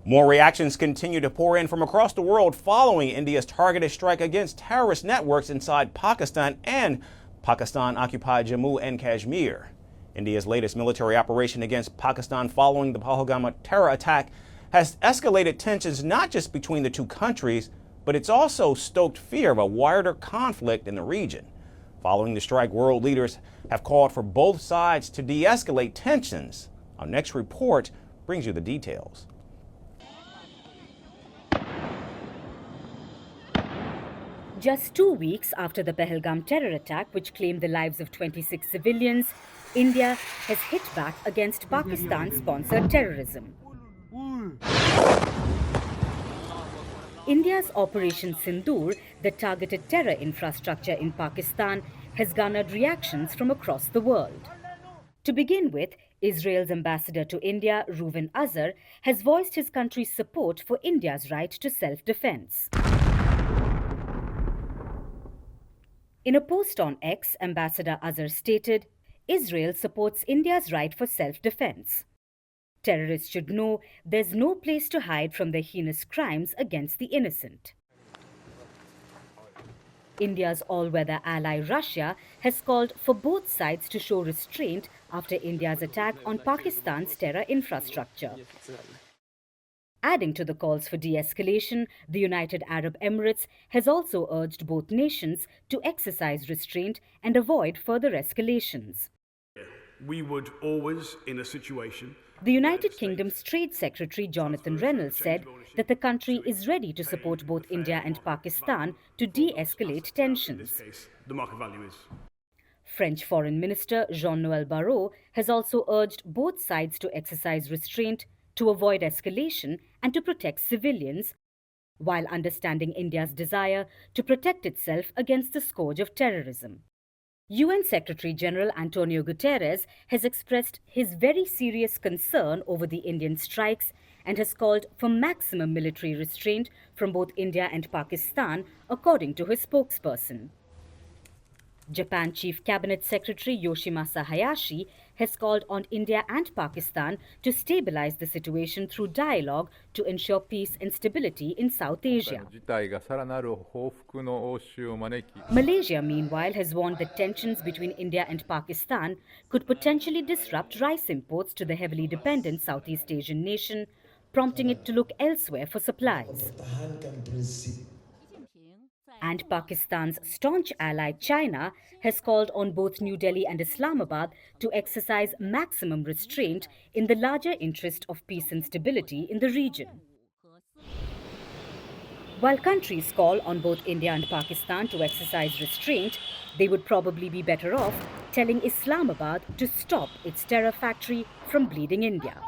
More reactions continue to pour in from across the world following India's targeted strike against terrorist networks inside Pakistan and Pakistan-occupied Jammu and Kashmir. India's latest military operation against Pakistan following the Pahalgam terror attack has escalated tensions not just between the two countries, but it's also stoked fear of a wider conflict in the region. Following the strike, world leaders have called for both sides to de-escalate tensions. Our next report brings you the details. Just 2 weeks after the Pahalgam terror attack, which claimed the lives of 26 civilians, India has hit back against Pakistan-sponsored terrorism. India's Operation Sindoor, that targeted terror infrastructure in Pakistan, has garnered reactions from across the world. To begin with, Israel's ambassador to India, Reuven Azar, has voiced his country's support for India's right to self-defense. In a post on X, Ambassador Azar stated, "Israel supports India's right for self-defense. Terrorists should know there's no place to hide from their heinous crimes against the innocent." India's all-weather ally Russia has called for both sides to show restraint after India's attack on Pakistan's terror infrastructure. Adding to the calls for de-escalation, the United Arab Emirates has also urged both nations to exercise restraint and avoid further escalations. We would always, in a situation... The United Kingdom's Trade Secretary Jonathan Reynolds said that the country is ready to support both India and Pakistan to de-escalate tensions. The market value is... French Foreign Minister Jean-Noël Barrot has also urged both sides to exercise restraint, to avoid escalation and to protect civilians, while understanding India's desire to protect itself against the scourge of terrorism. UN Secretary-General Antonio Guterres has expressed his very serious concern over the Indian strikes and has called for maximum military restraint from both India and Pakistan, according to his spokesperson. Japan Chief Cabinet Secretary Yoshimasa Hayashi has called on India and Pakistan to stabilize the situation through dialogue to ensure peace and stability in South Asia. Malaysia, meanwhile, has warned that tensions between India and Pakistan could potentially disrupt rice imports to the heavily dependent Southeast Asian nation, prompting it to look elsewhere for supplies. And Pakistan's staunch ally China has called on both New Delhi and Islamabad to exercise maximum restraint in the larger interest of peace and stability in the region. While countries call on both India and Pakistan to exercise restraint, they would probably be better off telling Islamabad to stop its terror factory from bleeding India.